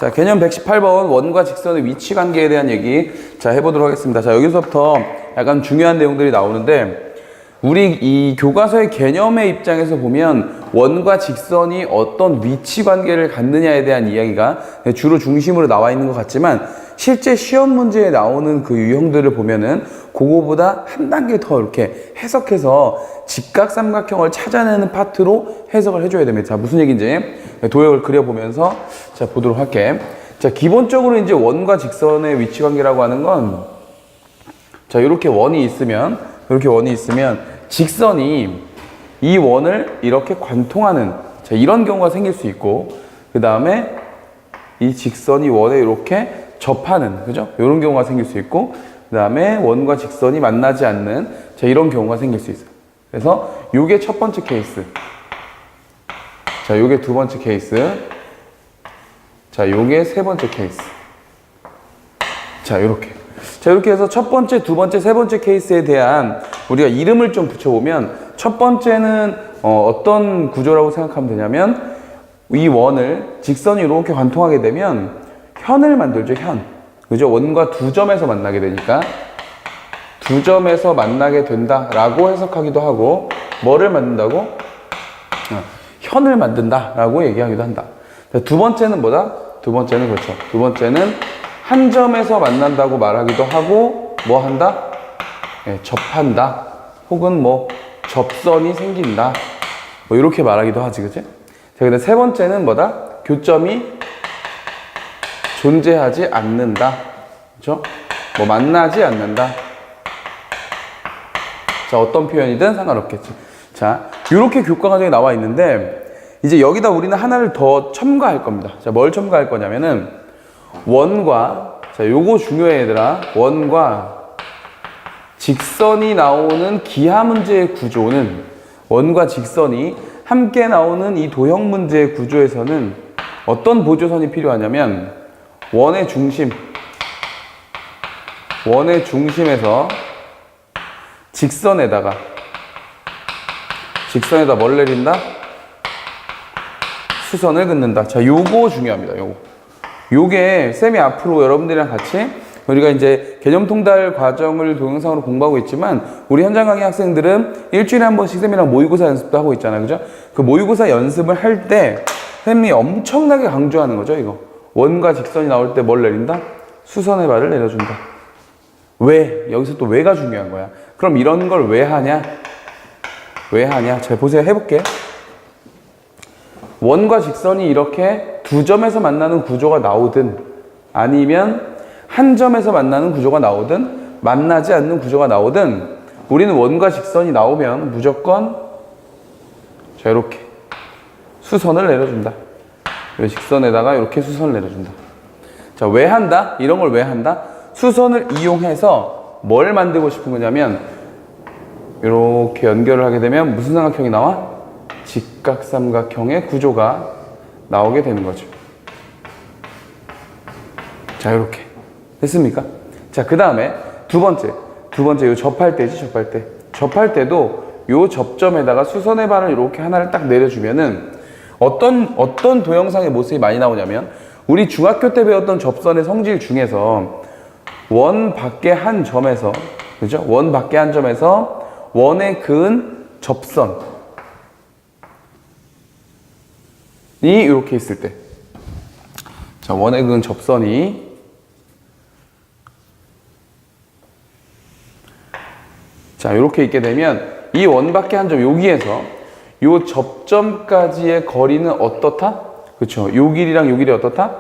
자, 개념 118번 원과 직선의 위치 관계에 대한 얘기 자 해보도록 하겠습니다. 자, 여기서부터 약간 중요한 내용들이 나오는데 우리 이 교과서의 개념의 입장에서 보면 원과 직선이 어떤 위치 관계를 갖느냐에 대한 이야기가 주로 중심으로 나와 있는 것 같지만 실제 시험 문제에 나오는 그 유형들을 보면은 그거보다 한 단계 더 이렇게 해석해서 직각삼각형을 찾아내는 파트로 해석을 해줘야 됩니다. 자, 무슨 얘기인지 도형을 그려보면서 자 보도록 할게. 자, 기본적으로 이제 원과 직선의 위치 관계라고 하는 건 자, 이렇게 원이 있으면 직선이 이 원을 이렇게 관통하는 자, 이런 경우가 생길 수 있고 그 다음에 이 직선이 원에 이렇게 접하는 그죠? 이런 경우가 생길 수 있고 그 다음에 원과 직선이 만나지 않는 자, 이런 경우가 생길 수 있어요. 그래서 요게 첫 번째 케이스. 자, 요게 두 번째 케이스. 자, 요게 세 번째 케이스. 자, 이렇게. 자, 이렇게 해서 첫 번째, 두 번째, 세 번째 케이스에 대한 우리가 이름을 좀 붙여보면 첫 번째는 어떤 구조라고 생각하면 되냐면 이 원을 직선이 이렇게 관통하게 되면 현을 만들죠, 현. 그죠? 원과 두 점에서 만나게 되니까 두 점에서 만나게 된다라고 해석하기도 하고 뭐를 만든다고? 현을 만든다라고 얘기하기도 한다. 두 번째는 뭐다? 두 번째는 그렇죠. 두 번째는 한 점에서 만난다고 말하기도 하고 뭐 한다? 네, 접한다. 혹은 뭐 접선이 생긴다. 뭐 이렇게 말하기도 하지, 그치? 자, 근데 세 번째는 뭐다? 교점이 존재하지 않는다. 그렇죠? 뭐 만나지 않는다. 자, 어떤 표현이든 상관없겠지. 자, 이렇게 교과 과정에 나와 있는데 이제 여기다 우리는 하나를 더 첨가할 겁니다. 자, 뭘 첨가할 거냐면은 원과 자, 요거 중요해 얘들아. 원과 직선이 나오는 기하 문제의 구조는 원과 직선이 함께 나오는 이 도형 문제의 구조에서는 어떤 보조선이 필요하냐면 원의 중심에서 직선에다 뭘 내린다? 수선을 긋는다. 자, 요거 중요합니다. 요게 쌤이 앞으로 여러분들이랑 같이 우리가 이제 개념 통달 과정을 동영상으로 공부하고 있지만 우리 현장 강의 학생들은 일주일에 한 번씩 쌤이랑 모의고사 연습도 하고 있잖아요. 그죠? 그 모의고사 연습을 할 때 쌤이 엄청나게 강조하는 거죠, 이거. 원과 직선이 나올 때 뭘 내린다? 수선의 발을 내려준다. 왜? 여기서 또 왜가 중요한 거야. 그럼 이런 걸 왜 하냐? 왜 하냐? 자, 보세요. 해볼게. 원과 직선이 이렇게 두 점에서 만나는 구조가 나오든 아니면 한 점에서 만나는 구조가 나오든 만나지 않는 구조가 나오든 우리는 원과 직선이 나오면 무조건 자, 이렇게 수선을 내려준다. 이 직선에다가 이렇게 수선을 내려준다. 자, 왜 한다? 이런 걸 왜 한다? 수선을 이용해서 뭘 만들고 싶은 거냐면 이렇게 연결을 하게 되면 무슨 삼각형이 나와? 직각삼각형의 구조가 나오게 되는 거죠. 자, 이렇게 됐습니까? 자, 그 다음에 두 번째 요 접할 때지. 접할 때도 요 접점에다가 수선의 발을 이렇게 하나를 딱 내려주면은 어떤 도형상의 모습이 많이 나오냐면 우리 중학교 때 배웠던 접선의 성질 중에서 원 밖에 한 점에서 그죠? 원 밖에 한 점에서 원에 그은 접선이 이렇게 있을 때 자, 원에 그은 접선이 자, 이렇게 있게 되면 이 원 밖에 한 점 여기에서 요 접점까지의 거리는 어떻다? 그렇죠. 요 길이랑 요 길이 어떻다?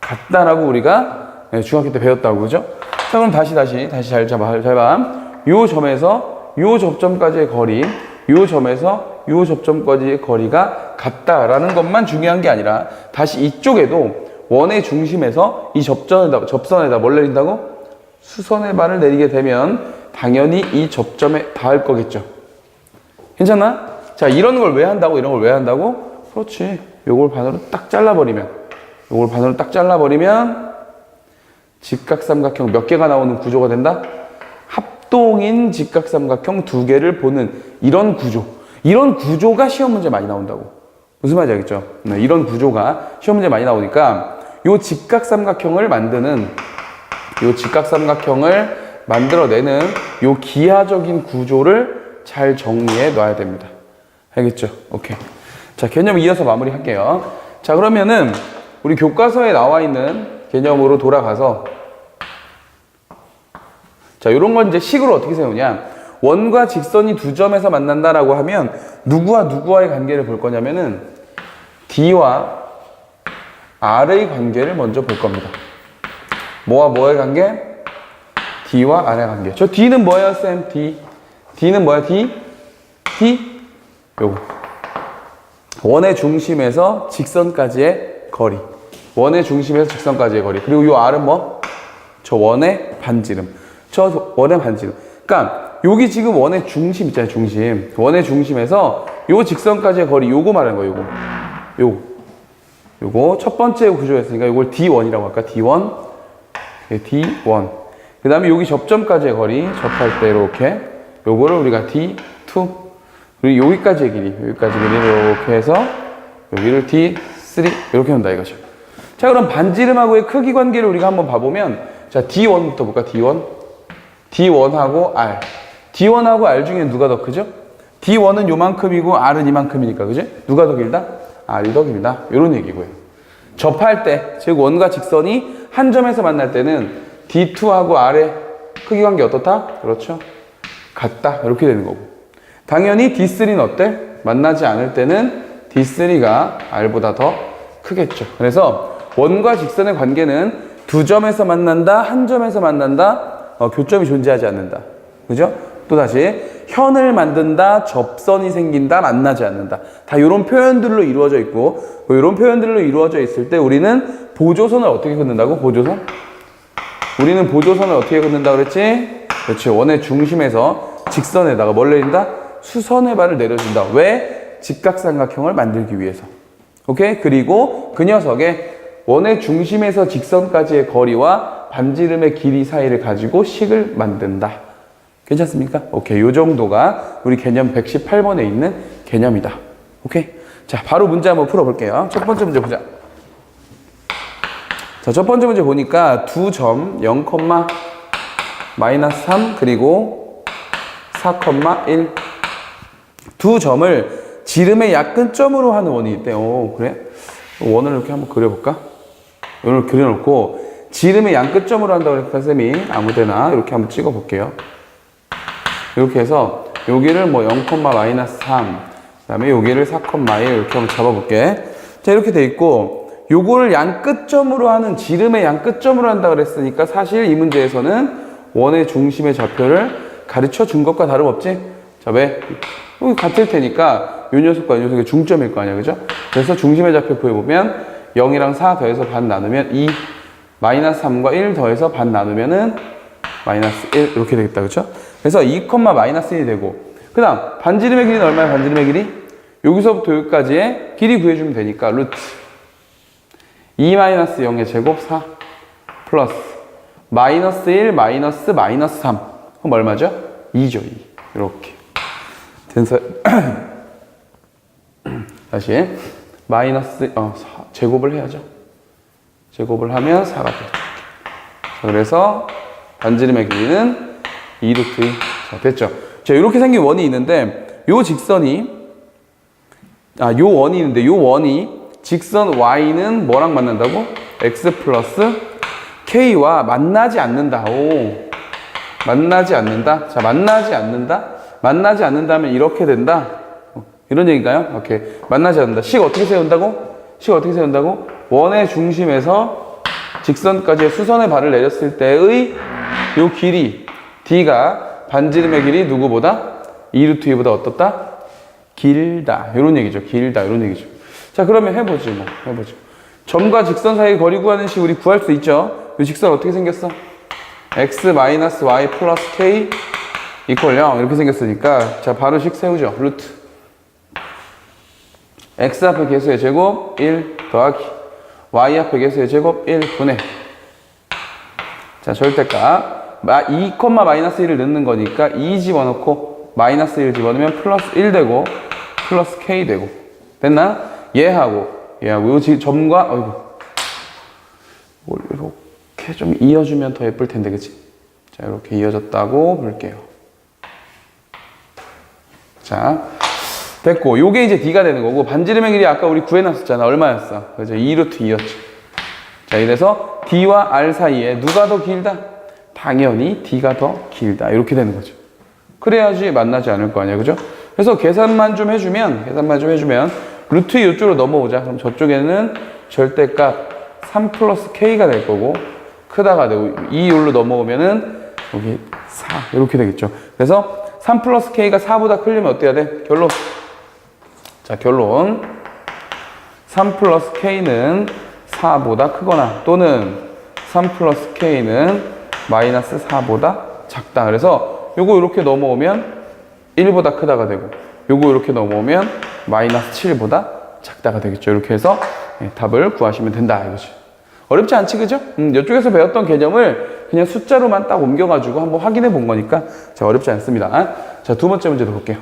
같다라고 우리가 중학교 때 배웠다고 그죠? 자, 그럼 다시 잘 봐. 요 점에서 요 접점까지의 거리, 요 점에서 요 접점까지의 거리가 같다라는 것만 중요한 게 아니라 다시 이쪽에도 원의 중심에서 이 접선에다 뭘 내린다고? 수선의 발을 내리게 되면 당연히 이 접점에 닿을 거겠죠. 괜찮나? 자, 이런 걸 왜 한다고? 이런 걸 왜 한다고? 그렇지. 요걸 반으로 딱 잘라버리면 직각삼각형 몇 개가 나오는 구조가 된다? 합동인 직각삼각형 두 개를 보는 이런 구조가 시험 문제 많이 나온다고. 무슨 말인지 알겠죠? 이런 구조가 시험 문제 많이 나오니까 요 직각삼각형을 만들어내는 요 기하적인 구조를 잘 정리해 놔야 됩니다. 알겠죠? 오케이. 자, 개념 이어서 마무리 할게요. 자, 그러면은 우리 교과서에 나와 있는 개념으로 돌아가서, 자, 요런 건 이제 식으로 어떻게 세우냐. 원과 직선이 두 점에서 만난다라고 하면 누구와 누구와의 관계를 볼 거냐면은 D와 R의 관계를 먼저 볼 겁니다. 뭐와 뭐의 관계? D와 R의 관계. 저 D는 뭐예요, 쌤? D는 뭐야, D? 요거. 원의 중심에서 직선까지의 거리. 원의 중심에서 직선까지의 거리. 그리고 요 R은 뭐? 저 원의 반지름. 그러니까 여기 지금 원의 중심 있잖아요, 중심. 원의 중심에서 요 직선까지의 거리, 요거 말하는 거예요, 요거 첫 번째 구조였으니까 요걸 D1이라고 할까? D1. 그 다음에 여기 접점까지의 거리, 접할 때 이렇게. 요거를 우리가 D2. 그리고 여기까지의 길이, 이렇게 해서 여기를 D3. 이렇게 한다 이거죠. 자, 그럼 반지름하고의 크기 관계를 우리가 한번 봐보면, 자, D1부터 볼까? D1하고 R. D1하고 R 중에 누가 더 크죠? D1은 요만큼이고 R은 이만큼이니까, 그죠? 누가 더 길다? R이 더 길다. 요런 얘기고요. 접할 때, 즉 원과 직선이 한 점에서 만날 때는 D2하고 R의 크기 관계 어떻다? 그렇죠? 같다. 이렇게 되는 거고. 당연히 D3는 어때? 만나지 않을 때는 D3가 R보다 더 크겠죠. 그래서 원과 직선의 관계는 두 점에서 만난다, 한 점에서 만난다, 교점이 존재하지 않는다. 그죠? 또다시 현을 만든다, 접선이 생긴다, 만나지 않는다. 다 이런 표현들로 이루어져 있고, 이런 표현들로 이루어져 있을 때 우리는 보조선을 어떻게 긋는다고? 우리는 보조선을 어떻게 긋는다고 그랬지? 그렇지. 원의 중심에서 직선에다가 뭘 내린다? 수선의 발을 내려준다. 왜? 직각삼각형을 만들기 위해서. 오케이? 그리고 그 녀석의 원의 중심에서 직선까지의 거리와 반지름의 길이 사이를 가지고 식을 만든다. 괜찮습니까? 오케이. 요 정도가 우리 개념 118번에 있는 개념이다. 오케이. 자, 바로 문제 한번 풀어볼게요. 첫 번째 문제 보자. 자, 첫 번째 문제 보니까 두 점 0, -3 그리고 4,1 두 점을 지름의 약근점으로 하는 원이 있대. 오, 그래? 원을 이렇게 한번 그려볼까? 원을 그려놓고 지름의 양끝점으로 한다고 그랬다, 쌤이. 아무데나 이렇게 한번 찍어볼게요. 이렇게 해서 여기를 뭐 0, -3 그 다음에 여기를 4,1 이렇게 한번 잡아볼게. 자, 이렇게 돼 있고 요거를 양끝점으로 하는 지름의 양끝점으로 한다고 그랬으니까 사실 이 문제에서는 원의 중심의 좌표를 가르쳐 준 것과 다름없지? 자, 왜? 여기 같을 테니까 요 녀석과 이 녀석의 중점일 거 아니야, 그죠? 그래서 중심의 좌표 보여보면 0이랑 4 더해서 반 나누면 2, -3과 1 더해서 반 나누면은 -1 이렇게 되겠다, 그죠? 그래서 2, -1이 되고, 그 다음 반지름의 길이는 얼마야? 반지름의 길이? 여기서부터 여기까지의 길이 구해주면 되니까 루트 2-0의 제곱 4 플러스 -1, -3 그럼 얼마죠? 2죠, 2. 이렇게 된서 다시 제곱을 해야죠. 제곱을 하면 4가 되죠. 그래서 반지름의 길이는 2루트 2. 자, 됐죠. 자, 이렇게 생긴 원이 있는데 요 원이 있는데 요 원이 직선 y는 뭐랑 만난다고? x 플러스 k와 만나지 않는다. 오, 만나지 않는다. 자, 만나지 않는다면 이렇게 된다. 이런 얘기인가요? 오케이. 만나지 않는다. 식 어떻게 세운다고? 원의 중심에서 직선까지의 수선의 발을 내렸을 때의 요 길이 d가 반지름의 길이 누구보다? 2루트 2보다 어떻다? 길다. 이런 얘기죠. 이런 얘기죠. 자, 그러면 해보죠. 점과 직선 사이 거리 구하는 식 우리 구할 수 있죠. 이 직선 어떻게 생겼어? x 마이너스 y 플러스 k 이퀄 0 이렇게 생겼으니까, 자, 바로 식 세우죠. 루트 x 앞에 개수의 제곱 1 더하기 y 앞에 개수의 제곱 1 분의, 자, 절대값 2, -1을 넣는 거니까 2 집어넣고 -1 집어넣으면 플러스 1 되고 플러스 k 되고, 됐나? 얘하고 요 점과 이렇게 좀 이어주면 더 예쁠 텐데, 그치? 자, 이렇게 이어졌다고 볼게요. 자, 됐고, 요게 이제 D가 되는 거고, 반지름의 길이 아까 우리 구해놨었잖아. 얼마였어? 그죠? 2루트 2였지. 자, 이래서 D와 R 사이에 누가 더 길다? 당연히 D가 더 길다. 이렇게 되는 거죠. 그래야지 만나지 않을 거 아니야. 그죠? 그래서 계산만 좀 해주면, 루트 이쪽으로 넘어오자. 그럼 저쪽에는 절대값 3 플러스 K가 될 거고, 크다가 되고, 2 여기로 넘어오면은 여기 4. 이렇게 되겠죠. 그래서 3 플러스 K가 4보다 크려면 어때야 돼? 결론. 자, 결론. 3 플러스 K는 4보다 크거나 또는 3 플러스 K는 마이너스 4보다 작다. 그래서 요거 이렇게 넘어오면 1보다 크다가 되고 요거 이렇게 넘어오면 마이너스 7보다 작다가 되겠죠. 이렇게 해서 답을 구하시면 된다 이거죠. 어렵지 않지, 그죠? 이쪽에서 배웠던 개념을 그냥 숫자로만 딱 옮겨가지고 한번 확인해 본 거니까 자, 어렵지 않습니다. 자, 두 번째 문제도 볼게요.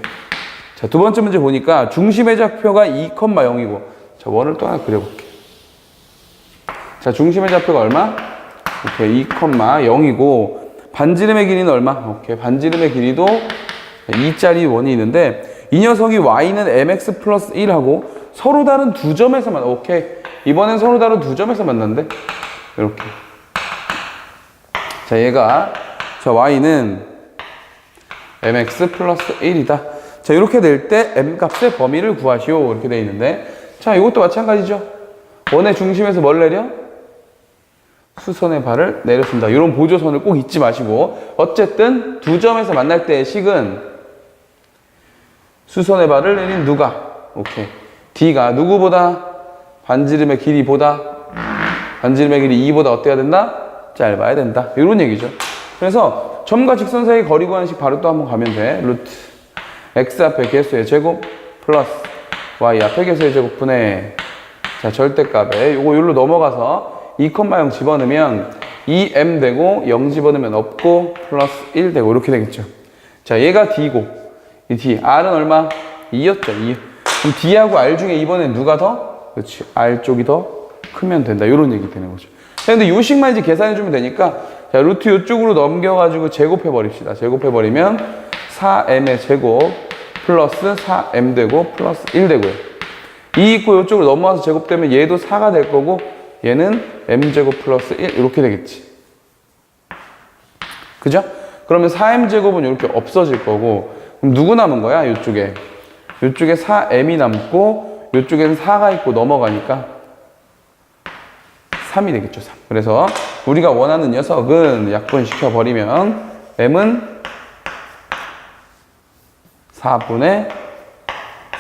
자, 두 번째 문제 보니까 중심의 좌표가 2,0이고 자, 원을 또 하나 그려볼게. 자, 중심의 좌표가 얼마? 오케이, 2,0이고 반지름의 길이는 얼마? 오케이, 반지름의 길이도 2짜리 원이 있는데 이 녀석이 y는 mx 플러스 1하고 서로 다른 두 점에서 만나. 오케이, 이번엔 서로 다른 두 점에서 만났는데 이렇게. 자, 얘가 자, y는 mx 플러스 1이다. 자, 이렇게 될 때 m 값의 범위를 구하시오. 이렇게 돼 있는데 자, 이것도 마찬가지죠. 원의 중심에서 뭘 내려? 수선의 발을 내렸습니다. 이런 보조선을 꼭 잊지 마시고 어쨌든 두 점에서 만날 때의 식은 수선의 발을 내린 누가? 오케이. D가 누구보다? 반지름의 길이보다 반지름의 길이 2보다 어때야 된다? 짧아야 된다. 이런 얘기죠. 그래서 점과 직선 사이 거리 구하는 식 바로 또 한번 가면 돼. 루트 x 앞에 개수의 제곱 플러스 y 앞에 개수의 제곱분의 자, 절대값에 요거 여기로 넘어가서 2,0 집어넣으면 2m 되고 0 집어넣으면 없고 플러스 1 되고 이렇게 되겠죠. 자, 얘가 D고 이 D R은 얼마? 2였죠. 2. 그럼 D하고 R 중에 이번엔 누가 더? 그렇지, R 쪽이 더 크면 된다. 이런 얘기 되는 거죠. 자, 근데 요 식만 이제 계산해 주면 되니까 자, 루트 요쪽으로 넘겨가지고 제곱해 버립시다. 제곱해 버리면 4m의 제곱 플러스 4m 되고 플러스 1 되고요. 2 있고 요쪽으로 넘어와서 제곱되면 얘도 4가 될 거고 얘는 m제곱 플러스 1 이렇게 되겠지. 그죠? 그러면 4m제곱은 이렇게 없어질 거고 그럼 누구 남은 거야? 이쪽에 4m이 남고 이쪽에는 4가 있고 넘어가니까 3이 되겠죠. 3. 그래서 우리가 원하는 녀석은 약분시켜 버리면 m은 4분의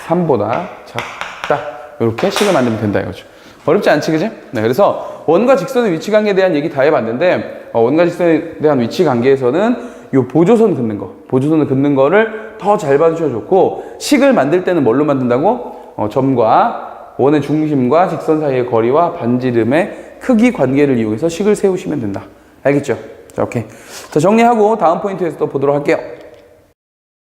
3보다 작다. 이렇게 식을 만들면 된다 이거죠. 어렵지 않지, 그지? 네, 그래서 원과 직선의 위치 관계에 대한 얘기 다 해봤는데 원과 직선에 대한 위치 관계에서는 이 보조선 긋는 거, 보조선을 긋는 거를 더 잘 봐주셔도 좋고 식을 만들 때는 뭘로 만든다고? 점과 원의 중심과 직선 사이의 거리와 반지름의 크기 관계를 이용해서 식을 세우시면 된다. 알겠죠? 자, 오케이. 자, 정리하고 다음 포인트에서 또 보도록 할게요.